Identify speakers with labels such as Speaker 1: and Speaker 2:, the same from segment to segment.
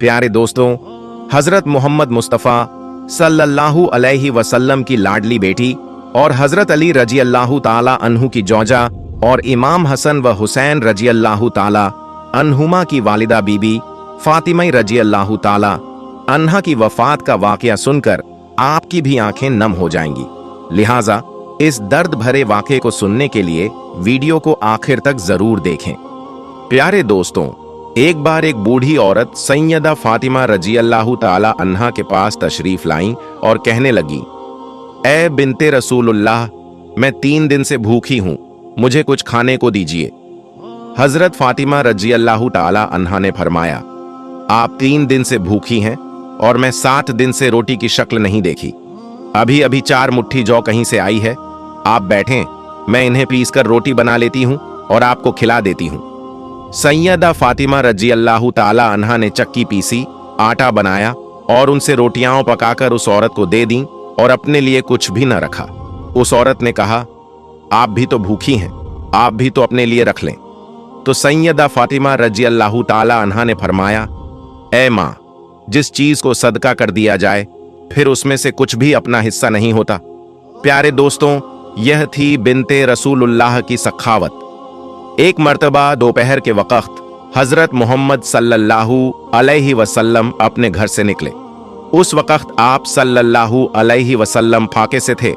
Speaker 1: प्यारे दोस्तों, हजरत मोहम्मद मुस्तफ़ा सल्लल्लाहु अलैहि वसल्लम की लाडली बेटी और हजरत अली रजी अल्लाह ताला अन्हु की जौजा और इमाम हसन व हुसैन रजी अल्लाह ताला अन्हुमा की वालिदा बीबी फातिमा रजी अल्लाह ताला अन्हा की वफात का वाकया सुनकर आपकी भी आंखें नम हो जाएंगी। लिहाजा इस दर्द भरे वाकये को सुनने के लिए वीडियो को आखिर तक जरूर देखें। प्यारे दोस्तों, एक बार एक बूढ़ी औरत सैयदा फातिमा रजी अल्लाह ताला अन्हा के पास तशरीफ लाईं और कहने लगी, ए बिनते रसूलुल्लाह, मैं 3 दिन से भूखी हूं, मुझे कुछ खाने को दीजिए। हजरत फातिमा रजी अल्लाह ताला अन्हा ने फरमाया, आप 3 दिन से भूखी हैं और मैं 7 दिन से रोटी की शक्ल नहीं देखी। अभी अभी 4 मुट्ठी जौ कहीं से आई है, आप बैठें, मैं इन्हें पीसकर रोटी बना लेती हूं और आपको खिला देती हूं। सैयदा फातिमा रजी अल्लाह ताला अन्हा ने चक्की पीसी, आटा बनाया और उनसे रोटियां पकाकर उस औरत को दे दी और अपने लिए कुछ भी न रखा। उस औरत ने कहा, आप भी तो भूखी हैं, आप भी तो अपने लिए रख लें। तो सैयदा फातिमा रजी अल्लाह ताला अन्हा ने फरमाया, ए मां, जिस चीज को सदका कर दिया जाए फिर उसमें से कुछ भी अपना हिस्सा नहीं होता। प्यारे दोस्तों, यह थी बिनते रसूलुल्लाह की सखावत। एक मर्तबा दोपहर के वक्त हजरत मोहम्मद सल्लल्लाहु अलैहि वसल्लम अपने घर से निकले। उस वक्त आप सल्लल्लाहु अलैहि वसल्लम फाके से थे।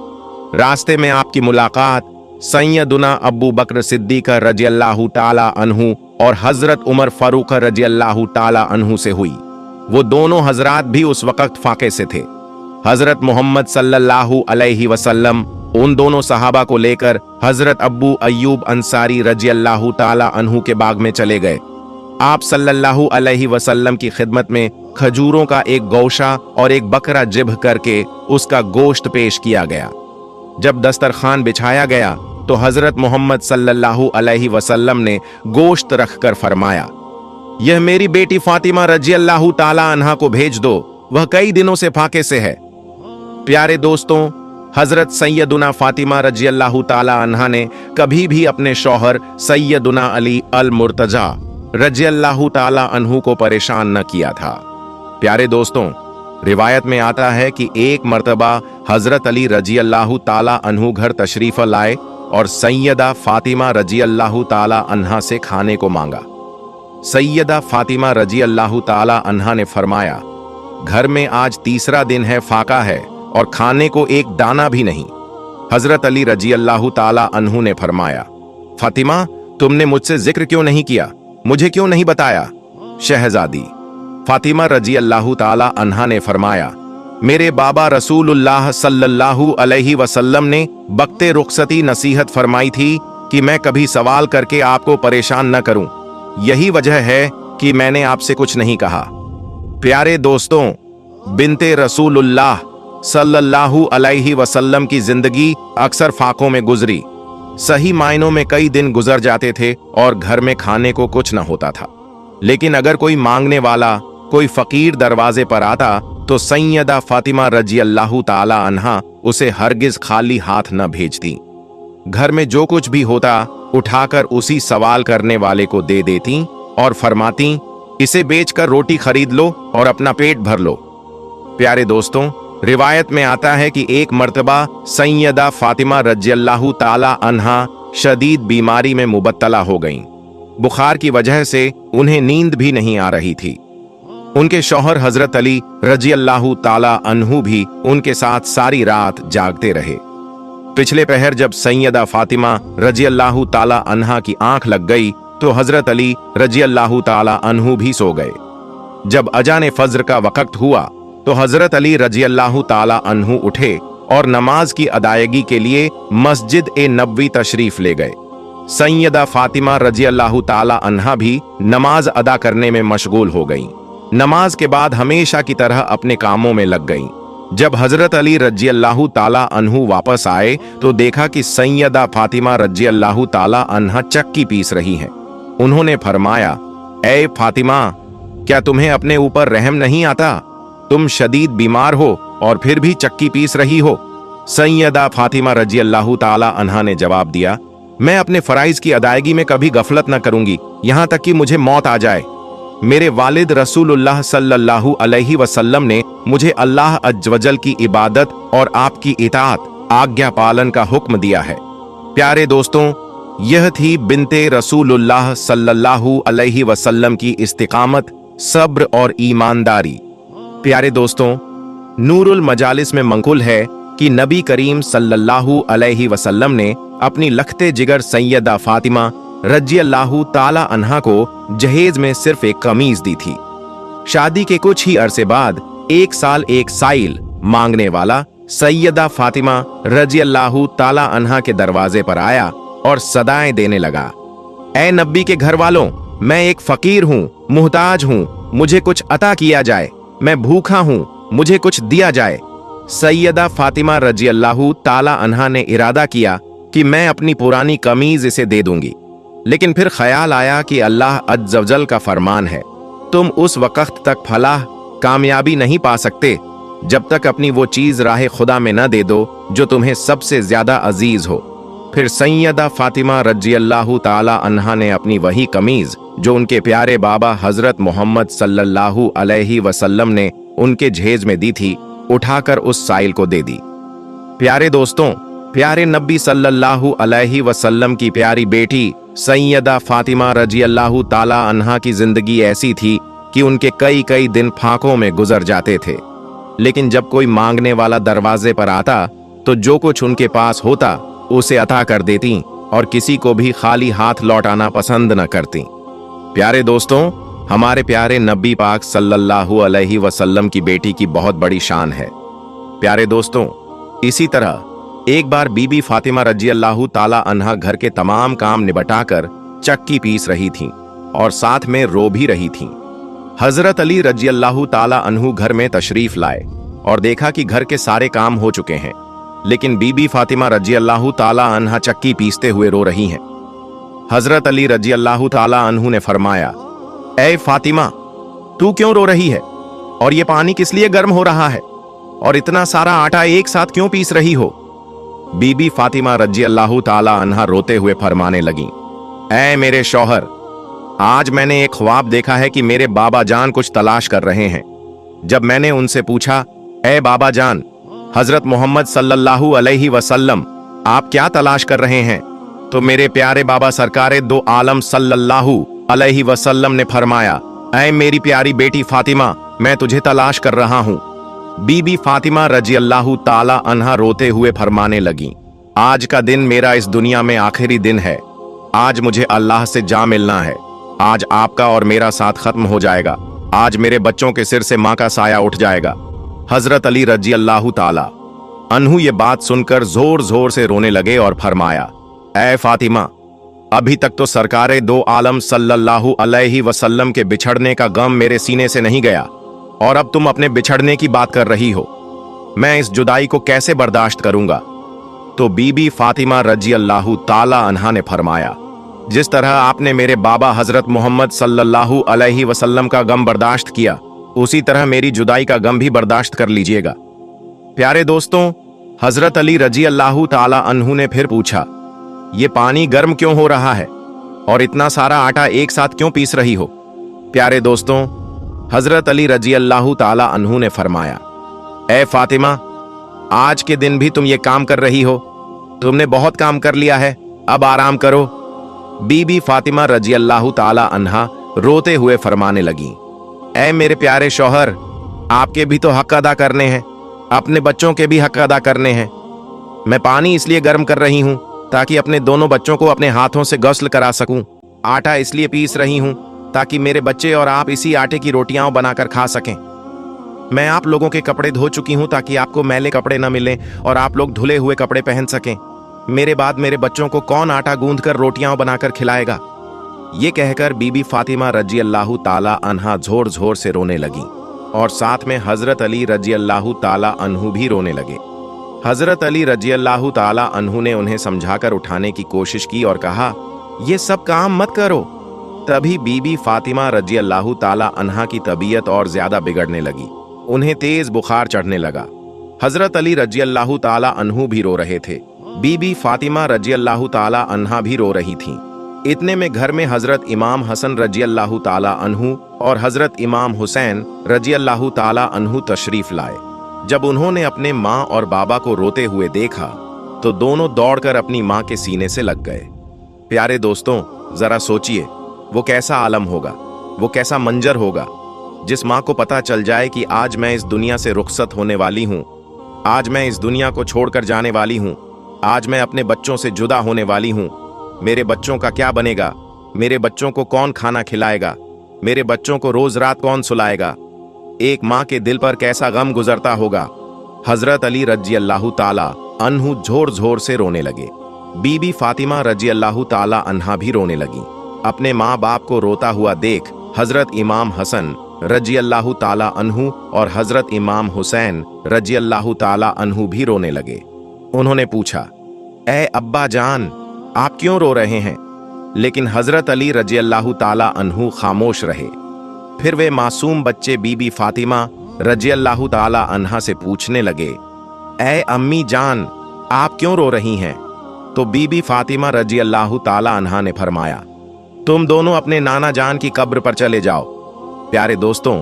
Speaker 1: रास्ते में आपकी मुलाकात सैयदुना अबू बकर सिद्दीक रजी अल्लाह ताला अन्हु और हजरत उमर फारूक रजी अल्लाह ताला अन्हु से हुई। वो दोनों हजरात भी उस वक्त फाके से थे। हजरत मोहम्मद सल्लल्लाहु अलैहि वसल्लम उन दोनों सहाबा को लेकर हजरत अब्बू अय्यूब अंसारी रजी अल्लाह ताला अन्हु के बाग में चले गए। आप सल्लल्लाहु अलैहि वसल्लम की खिदमत में खजूरों का एक गौशा और एक बकरा जिब्ह करके उसका गोश्त पेश किया गया। जब दस्तरखान बिछाया गया तो हजरत मोहम्मद सल्लल्लाहु अलैहि वसल्लम ने गोश्त रखकर फरमाया, यह मेरी बेटी फातिमा रजी अल्लाह ताला अन्हा को भेज दो, वह कई दिनों से फाके से है। प्यारे दोस्तों, हजरत सैयदुना फातिमा रजी अल्लाह ताला अन्हा ने कभी भी अपने शौहर सैयदुना अली अल मुर्तजा रजी अल्लाह ताला अन्हु को परेशान न किया था। प्यारे दोस्तों, रिवायत में आता है कि एक मर्तबा हजरत अली रजी अल्लाह ताला अन्हु घर तशरीफ लाए और सैयदा फातिमा रजी अल्लाह ताला अन्हा से खाने को मांगा। सैयदा फातिमा रजी अल्लाह ताला अन्हा ने फरमाया, घर में आज 3रा दिन है, फाका है और खाने को एक दाना भी नहीं। हजरत अली रजी अल्लाह ताला अन्हु ने फरमाया, फातिमा, तुमने मुझसे जिक्र क्यों नहीं किया, मुझे क्यों नहीं बताया? शहजादी फातिमा रजी अल्लाह ताला अन्हा ने फरमाया, मेरे बाबा रसूलुल्लाह सल्लल्लाहु अलैहि वसल्लम ने बक्ते रुखसती नसीहत फरमाई थी कि मैं कभी सवाल करके आपको परेशान न करूं, यही वजह है कि मैंने आपसे कुछ नहीं कहा। प्यारे दोस्तों, बिनते रसूलुल्लाह सल्लल्लाहु अलैहि वसल्लम की जिंदगी अक्सर फाकों में गुजरी। सही मायनों में कई दिन गुजर जाते थे और घर में खाने को कुछ न होता था। लेकिन अगर कोई मांगने वाला, कोई फकीर दरवाजे पर आता तो सैयदा फातिमा रजी अल्लाह ताला अन्हा उसे हरगिज खाली हाथ न भेजती। घर में जो कुछ भी होता उठाकर उसी सवाल करने वाले को दे देती और फरमाती, इसे बेचकर रोटी खरीद लो और अपना पेट भर लो। प्यारे दोस्तों, रिवायत में आता है कि एक मर्तबा सैयदा फातिमा रजी अल्लाह ताला अन्हा शदीद बीमारी में मुबत्तला हो गईं। बुखार की वजह से उन्हें नींद भी नहीं आ रही थी। उनके शौहर हजरत अली रजी अल्लाह ताला अन्हु भी उनके साथ सारी रात जागते रहे। पिछले पहर जब सैयदा फातिमा रजी अल्लाह ताला अन्हा की आंख लग गई तो हजरत अली रजी अल्लाह ताला अन्हु भी सो गए। जब अजान फज्र का वक्त हुआ तो हजरत अली रजी अल्लाह ताला अन्हु उठे और नमाज की अदायगी के लिए मस्जिद ए नबवी तशरीफ ले गए। सैयदा फातिमा रजी अल्लाह ताला अन्हा भी नमाज अदा करने में मशगूल हो गईं। नमाज के बाद हमेशा की तरह अपने कामों में लग गईं। जब हजरत अली रजी अल्लाह ताला अन्हु वापस आए तो देखा कि सैयदा फातिमा रजी अल्लाह ताला अन्हा चक्की पीस रही हैं। उन्होंने फरमाया, ए फातिमा, क्या तुम्हें अपने ऊपर रहम नहीं आता? तुम शदीद बीमार हो और फिर भी चक्की पीस रही हो। सैयदा फातिमा रजी अल्लाह ताला अन्हा ने जवाब दिया, मैं अपने फराइज की अदायगी में कभी गफलत न करूंगी, यहां तक कि मुझे मौत आ जाए। मेरे वालिद रसूलुल्लाह सल्लल्लाहु अलैहि वसल्लम ने मुझे अल्लाह अज़्ज़ वजल की इबादत और आपकी इताअत, आज्ञा पालन का हुक्म दिया है। प्यारे दोस्तों, यह थी बिनते रसूलुल्लाह सल्लल्लाहु अलैहि वसल्लम की इस्तिकामत, सब्र और ईमानदारी। प्यारे दोस्तों, नूरुल मजालिस में मंकुल है कि नबी करीम सल्लल्लाहु अलैहि वसल्लम ने अपनी लखते जिगर सैयदा फातिमा रज़ियल्लाहु ताला अन्हा को जहेज में सिर्फ एक कमीज दी थी। शादी के कुछ ही अरसे बाद 1 साल 1 साइल मांगने वाला सैयदा फातिमा रज़ियल्लाहु ताला अन्हा के दरवाजे पर आया और सदाएं देने लगा, ऐ नबी के घर वालों, मैं एक फकीर हूं, मुहताज हूं, मुझे कुछ अता किया जाए, मैं भूखा हूं, मुझे कुछ दिया जाए। सैयदा फातिमा रज़ियल्लाहु ताला अन्हा ने इरादा किया कि मैं अपनी पुरानी कमीज इसे दे दूंगी, लेकिन फिर ख्याल आया कि अल्लाह अज़्ज़ वजल का फरमान है, तुम उस वक्त तक फलाह कामयाबी नहीं पा सकते जब तक अपनी वो चीज राह खुदा में न दे दो जो तुम्हें सबसे ज्यादा अजीज हो। फिर सैयदा फातिमा रज़ियल्लाहु ताला अन्हा ने अपनी वही कमीज जो उनके प्यारे बाबा हजरत मोहम्मद सल्लल्लाहु अलैहि वसल्लम ने उनके जहेज में दी थी, उठाकर उस साइल को दे दी। प्यारे दोस्तों, प्यारे नबी सल्लल्लाहु अलैहि वसल्लम की प्यारी बेटी सैयदा फातिमा रज़ियल्लाहु ताला अन्हा की जिंदगी ऐसी थी कि उनके कई कई दिन फाकों में गुजर जाते थे, लेकिन जब कोई मांगने वाला दरवाजे पर आता तो जो कुछ उनके पास होता उसे अता कर देती और किसी को भी खाली हाथ लौटाना पसंद न करती। प्यारे दोस्तों, हमारे प्यारे नबी पाक सल्लल्लाहु अलैहि वसल्लम की बेटी की बहुत बड़ी शान है। प्यारे दोस्तों, इसी तरह एक बार बीबी फातिमा रज़ियल्लाहु ताला अन्हा घर के तमाम काम निबटाकर चक्की पीस रही थीं और साथ में रो भी रही थीं। हजरत अली रज़ियल्लाहु ताला अन्हु घर में तशरीफ लाए और देखा कि घर के सारे काम हो चुके हैं, लेकिन बीबी फातिमा रज़ियल्लाहु ताला अन्हा चक्की पीसते हुए रो रही हैं। हजरत अली रज़ियल्लाहु ताला अन्हु ने फरमाया, ऐ फातिमा, तू क्यों रो रही है और ये पानी किस लिए गर्म हो रहा है और इतना सारा आटा एक साथ क्यों पीस रही हो? बीबी फातिमा रज़ियल्लाहु ताला अन्हा रोते हुए फरमाने लगी, ऐ मेरे शौहर, आज मैंने एक ख्वाब देखा है कि मेरे बाबा जान कुछ तलाश कर रहे हैं। जब मैंने उनसे पूछा, ऐ बाबा जान, हजरत मोहम्मद सल्लल्लाहु अलैहि वसल्लम आप क्या तलाश कर रहे हैं, तो मेरे प्यारे बाबा सरकारे दो आलम सल्लल्लाहु अलैहि वसल्लम ने फरमाया, ऐ मेरी प्यारी बेटी फातिमा, मैं तुझे तलाश कर रहा हूं। बीबी फातिमा रज़ियल्लाहु ताला अन्हा रोते हुए फरमाने लगी, आज का दिन मेरा इस दुनिया में आखिरी दिन है, आज मुझे अल्लाह से जा मिलना है, आज आपका और मेरा साथ खत्म हो जाएगा, आज मेरे बच्चों के सिर से माँ का साया उठ जाएगा। हजरत अली रज़ियल्लाहु ताला अन्हु ये बात सुनकर जोर जोर से रोने लगे और फरमाया, ऐ फातिमा, अभी तक तो सरकारे दो आलम सल्लल्लाहु अलैहि वसल्लम के बिछड़ने का गम मेरे सीने से नहीं गया और अब तुम अपने बिछड़ने की बात कर रही हो, मैं इस जुदाई को कैसे बर्दाश्त करूंगा? तो बीबी फातिमा रज़ियल्लाहु ताला अन्हा ने फरमाया, जिस तरह आपने मेरे बाबा हजरत मोहम्मद सल्लल्लाहु अलैहि वसल्लम का गम बर्दाश्त किया, उसी तरह मेरी जुदाई का गम भी बर्दाश्त कर लीजिएगा। प्यारे दोस्तों, हजरत अली रज़ियल्लाहु ताला अन्हु ने फिर पूछा, ये पानी गर्म क्यों हो रहा है और इतना सारा आटा एक साथ क्यों पीस रही हो? प्यारे दोस्तों, हजरत अली रज़ियल्लाहु ताला अन्हु ने फरमाया, ऐ फातिमा, आज के दिन भी तुम ये काम कर रही हो, तुमने बहुत काम कर लिया है, अब आराम करो। बीबी फातिमा रज़ियल्लाहु ताला अन्हा रोते हुए फरमाने लगी, ऐ मेरे प्यारे शौहर, आपके भी तो हक अदा करने हैं, अपने बच्चों के भी हक अदा करने हैं। मैं पानी इसलिए गर्म कर रही हूं ताकि अपने दोनों बच्चों को अपने हाथों से गस्ल करा सकूं, आटा इसलिए पीस रही हूं ताकि मेरे बच्चे और आप इसी आटे की रोटियां बनाकर खा सकें। मैं आप लोगों के कपड़े धो चुकी हूं ताकि आपको मैले कपड़े न मिलें और आप लोग धुले हुए कपड़े पहन सकें। मेरे बाद मेरे बच्चों को कौन आटा गूंथ कर रोटियां बनाकर खिलाएगा? ये कहकर बीबी फातिमा रज़ियल्लाहु ताला अन्हा जोर जोर से रोने लगी और साथ में हजरत अली रज़ियल्लाहु ताला अन्हु भी रोने लगे। हजरत अली रज़ियल्लाहु ताला अन्हु ने उन्हें समझाकर उठाने की कोशिश की और कहा, ये सब काम मत करो। तभी बीबी फातिमा रज़ियल्लाहु ताला अन्हा की तबीयत और ज्यादा बिगड़ने लगी, उन्हें तेज बुखार चढ़ने लगा। हजरत अली रज़ियल्लाहु ताला अन्हु भी रो रहे थे, बीबी फातिमा रज़ियल्लाहु ताला अन्हा भी रो रही थीं। इतने में घर में हजरत इमाम हसन रज़ियल्लाहु ताला अन्हु और हजरत इमाम हुसैन रजी अल्लाह ताला अन्हु तशरीफ लाए। जब उन्होंने अपने माँ और बाबा को रोते हुए देखा तो दोनों दौड़कर अपनी माँ के सीने से लग गए। प्यारे दोस्तों, जरा सोचिए, वो कैसा आलम होगा, वो कैसा मंजर होगा जिस माँ को पता चल जाए कि आज मैं इस दुनिया से रुखसत होने वाली हूँ, आज मैं इस दुनिया को छोड़कर जाने वाली हूँ, आज मैं अपने बच्चों से जुदा होने वाली हूँ। मेरे बच्चों का क्या बनेगा? मेरे बच्चों को कौन खाना खिलाएगा? मेरे बच्चों को रोज रात कौन सुलाएगा? एक माँ के दिल पर कैसा गम गुजरता होगा। हजरत अली रजी अल्लाह ताला अन्हु जोर जोर से रोने लगे। बीबी फातिमा रजी अल्लाह ताला अन्हा भी रोने लगी। अपने माँ बाप को रोता हुआ देख हजरत इमाम हसन रजी अल्लाह ताला अन्हु और हजरत इमाम हुसैन रजी अल्लाह ताला अन्हु भी रोने लगे। उन्होंने पूछा, ए अब्बा जान, आप क्यों रो रहे हैं? लेकिन हजरत अली रजी अल्लाह ताला अन्हु खामोश रहे। फिर वे मासूम बच्चे बीबी फातिमा रजी अल्लाह ताला अन्हा से पूछने लगे, ए अम्मी जान, आप क्यों रो रही हैं? तो बीबी फातिमा रजी अल्लाह ताला अन्हा ने फरमाया, तुम दोनों अपने नाना जान की कब्र पर चले जाओ। प्यारे दोस्तों,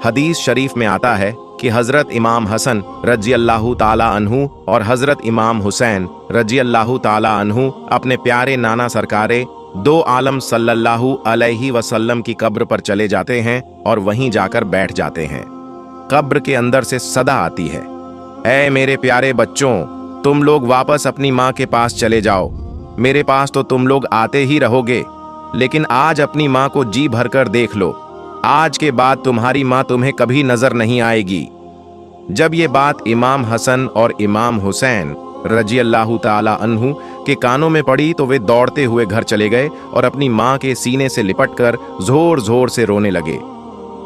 Speaker 1: हदीस शरीफ में आता है कि हजरत इमाम हसन रजी अल्लाह ताला अन्हु और हजरत इमाम हुसैन रजी अल्लाह ताला अन्हु अपने प्यारे नाना सरकारे दो आलम सल्लल्लाहु अलैहि वसल्लम की कब्र पर चले जाते हैं और वहीं जाकर बैठ जाते हैं। कब्र के अंदर से सदा आती है, ऐ मेरे प्यारे बच्चों, तुम लोग वापस अपनी माँ के पास चले जाओ। मेरे पास तो तुम लोग आते ही रहोगे, लेकिन आज अपनी माँ को जी भरकर देख लो। आज के बाद तुम्हारी माँ तुम्हें कभी नजर नहीं आएगी। जब ये बात इमाम हसन और इमाम हुसैन रजी अल्लाह ताला अन्हु के कानों में पड़ी तो वे दौड़ते हुए घर चले गए और अपनी माँ के सीने से लिपटकर जोर जोर से रोने लगे।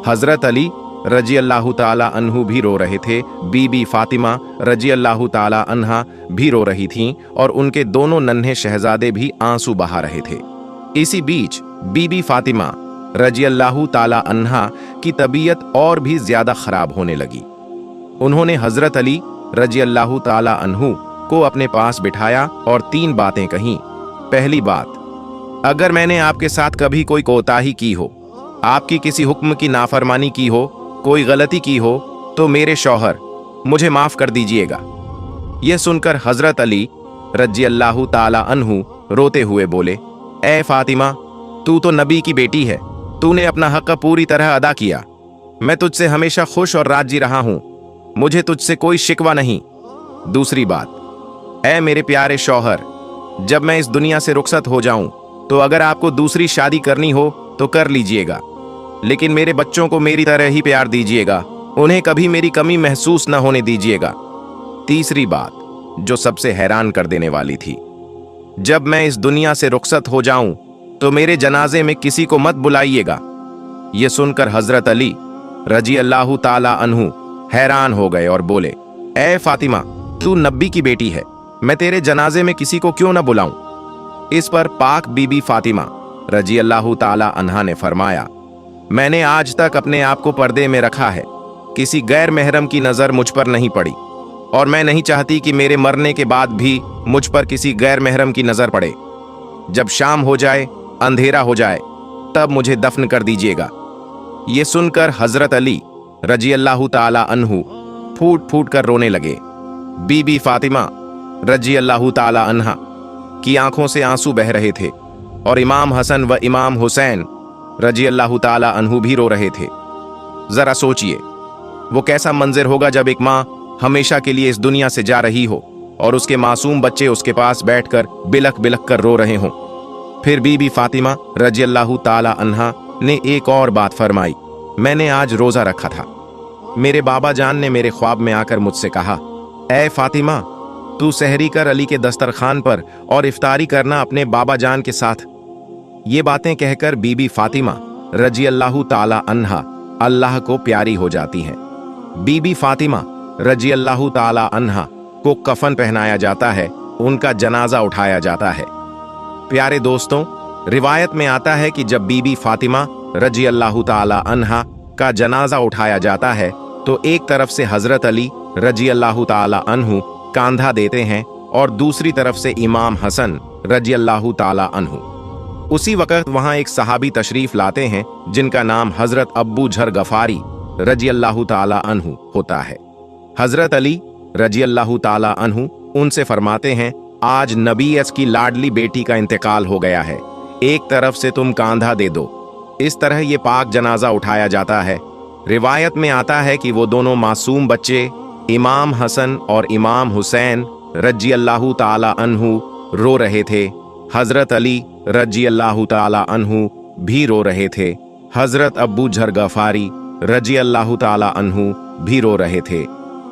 Speaker 1: हजरत अली रजी अल्लाह ताला अन्हु भी रो रहे थे। बीबी फातिमा रजी अल्लाह ताला अन्हा भी रो रही थीं और उनके दोनों नन्हे शहजादे भी आंसू बहा रहे थे। इसी बीच बीबी फातिमा रजी अल्लाह ताला अन्हा की तबीयत और भी ज्यादा खराब होने लगी। उन्होंने हजरत अली रजी अल्लाह ताला अन्हु को अपने पास बिठाया और तीन बातें कहीं। पहली बात, अगर मैंने आपके साथ कभी कोई कोताही की हो, आपकी किसी हुक्म की नाफरमानी की हो, कोई गलती की हो, तो मेरे शौहर मुझे माफ कर दीजिएगा। यह सुनकर हजरत अली रजी अल्लाह ताला अन्हु रोते हुए बोले, ए फातिमा, तू तो नबी की बेटी है, तूने अपना हक पूरी तरह अदा किया। मैं तुझसे हमेशा खुश और राजी रहा हूं, मुझे तुझसे कोई शिकवा नहीं। दूसरी बात, ऐ मेरे प्यारे शौहर, जब मैं इस दुनिया से रुखसत हो जाऊं तो अगर आपको दूसरी शादी करनी हो तो कर लीजिएगा, लेकिन मेरे बच्चों को मेरी तरह ही प्यार दीजिएगा, उन्हें कभी मेरी कमी महसूस न होने दीजिएगा। तीसरी बात, जो सबसे हैरान कर देने वाली थी, जब मैं इस दुनिया से रुखसत हो जाऊं तो मेरे जनाजे में किसी को मत बुलाइएगा। यह सुनकर हजरत अली रजी अल्लाह ताला अन्हु हैरान हो गए और बोले, ए फातिमा, तू नबी की बेटी है, मैं तेरे जनाजे में किसी को क्यों न बुलाऊं? इस पर पाक बीबी फातिमा रजी अल्लाह ताला अन्हा ने फरमाया, मैंने आज तक अपने आप को पर्दे में रखा है, किसी गैर महरम की नजर मुझ पर नहीं पड़ी और मैं नहीं चाहती कि मेरे मरने के बाद भी मुझ पर किसी गैर महरम की नजर पड़े। जब शाम हो जाए, अंधेरा हो जाए, तब मुझे दफन कर दीजिएगा। ये सुनकर हजरत अली रजी अल्लाह ताला अन्हु फूट फूट कर रोने लगे। बीबी फातिमा रजी अल्लाह ताला अन्हा की आंखों से आंसू बह रहे थे और इमाम हसन व इमाम हुसैन रजी अल्लाह ताला अन्हु भी रो रहे थे। जरा सोचिए, वो कैसा मंजर होगा जब एक माँ हमेशा के लिए इस दुनिया से जा रही हो और उसके मासूम बच्चे उसके पास बैठकर बिलख बिलख कर रो रहे हों। फिर बीबी फातिमा रजी अल्लाह ताला अन्हा ने एक और बात फरमाई, मैंने आज रोजा रखा था। मेरे बाबा जान ने मेरे ख्वाब में आकर मुझसे कहा, ए फातिमा, तू सहरी कर अली के दस्तरखान पर और इफ्तारी करना अपने बाबा जान के साथ। ये बातें कहकर बीबी फातिमा रजी अल्लाह ताला अन्हा अल्लाह को प्यारी हो जाती हैं। बीबी फातिमा रजी अल्लाह ताला अन्हा को कफन पहनाया जाता है, उनका जनाजा उठाया जाता है। प्यारे दोस्तों, रिवायत में आता है कि जब बीबी फातिमा रजी अल्लाह ताला अन्हा का जनाजा उठाया जाता है तो एक तरफ से हजरत अली रजी अल्लाह ताला अन्हु कांधा देते हैं और दूसरी तरफ से इमाम हसन रजी अल्लाह ताला अन्हु। उसी वक्त वहां एक सहाबी तशरीफ लाते हैं जिनका नाम हजरत अब्बू झर गफारी रजी अल्लाह ताला अन्हु होता है। हजरत अली रजी अल्लाह ताला अन्हु उनसे फरमाते हैं, आज नबी की लाडली बेटी का इंतकाल हो गया है, एक तरफ से तुम कांधा दे दो। इस तरह ये पाक जनाजा उठाया जाता है। रिवायत में आता है कि वो दोनों मासूम बच्चे इमाम हसन और इमाम हुसैन रजी अल्लाह ताला अन्हु रो रहे थे। हजरत अली रजी अल्लाह ताला अन्हु भी रो रहे थे। हजरत अब्बू झर गफारी रजी अल्लाह ताला अन्हु भी रो रहे थे।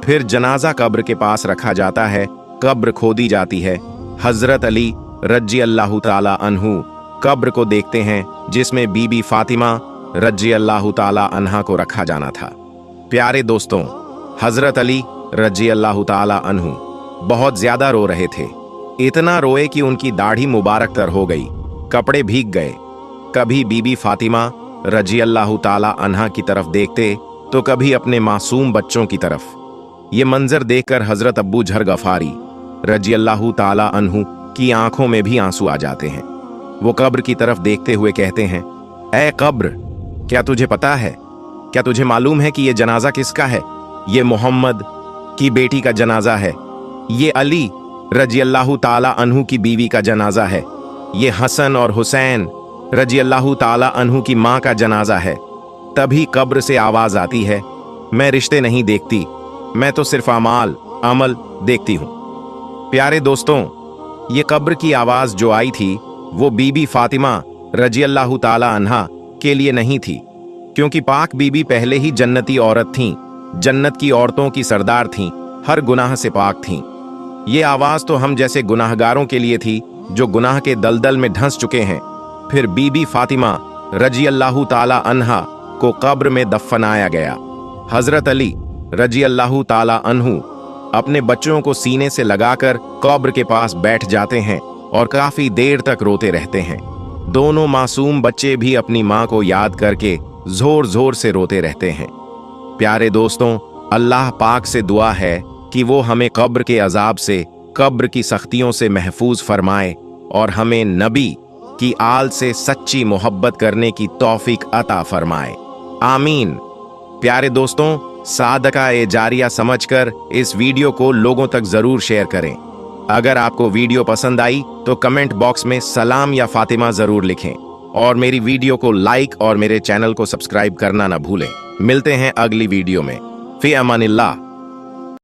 Speaker 1: फिर जनाजा कब्र के पास रखा जाता है, कब्र खोदी जाती है। हजरत अली रजी अल्लाह ताला अन्हु कब्र को देखते हैं जिसमें बीबी फातिमा रजी अल्लाह ताला अन्हा को रखा जाना था। प्यारे दोस्तों, हजरत अली रजी अल्लाह ताला अन्हु बहुत ज्यादा रो रहे थे। इतना रोए कि उनकी दाढ़ी मुबारक तर हो गई, कपड़े भीग गए। कभी बीबी फातिमा रजी अल्लाह ताला अन्हा की तरफ देखते तो कभी अपने मासूम बच्चों की तरफ। ये मंजर देखकर हजरत अब्बू झर गफारी रजी अल्लाह ताला अन्हु की आंखों में भी आंसू आ जाते हैं। वो कब्र की तरफ देखते हुए कहते हैं, ऐ कब्र, क्या तुझे पता है, क्या तुझे मालूम है कि ये जनाजा किसका है? ये मोहम्मद की बेटी का जनाजा है। ये अली रजी अल्लाह ताला अन्हु की बीवी का जनाजा है। ये हसन और हुसैन रजी अल्लाह ताला अन्हु की माँ का जनाजा है। तभी कब्र से आवाज आती है, मैं रिश्ते नहीं देखती, मैं तो सिर्फ अमल देखती हूँ। प्यारे दोस्तों, ये कब्र की आवाज जो आई थी वो बीबी फातिमा रजी अल्लाह ताला अन्हा के लिए नहीं थी, क्योंकि पाक बीबी पहले ही जन्नती औरत थीं, जन्नत की औरतों की सरदार थीं, हर गुनाह से पाक थीं। ये आवाज तो हम जैसे गुनाहगारों के लिए थी जो गुनाह के दलदल में धंस चुके हैं। फिर बीबी फातिमा रजी अल्लाह ताला अन्हा को कब्र में दफनाया गया। हजरत अली रजी अल्लाह ताला अन्हु अपने बच्चों को सीने से लगाकर कब्र के पास बैठ जाते हैं और काफी देर तक रोते रहते हैं। दोनों मासूम बच्चे भी अपनी माँ को याद करके जोर जोर से रोते रहते हैं। प्यारे दोस्तों, अल्लाह पाक से दुआ है कि वो हमें कब्र के अजाब से, कब्र की सख्तियों से महफूज फरमाए और हमें नबी की आल से सच्ची मोहब्बत करने की तौफीक अता फरमाए। आमीन। प्यारे दोस्तों, सादका ए जारिया समझकर इस वीडियो को लोगों तक जरूर शेयर करें। अगर आपको वीडियो पसंद आई तो कमेंट बॉक्स में सलाम या फातिमा जरूर लिखें और मेरी वीडियो को लाइक और मेरे चैनल को सब्सक्राइब करना ना भूलें। मिलते हैं अगली वीडियो में। फी अमानिल्लाह।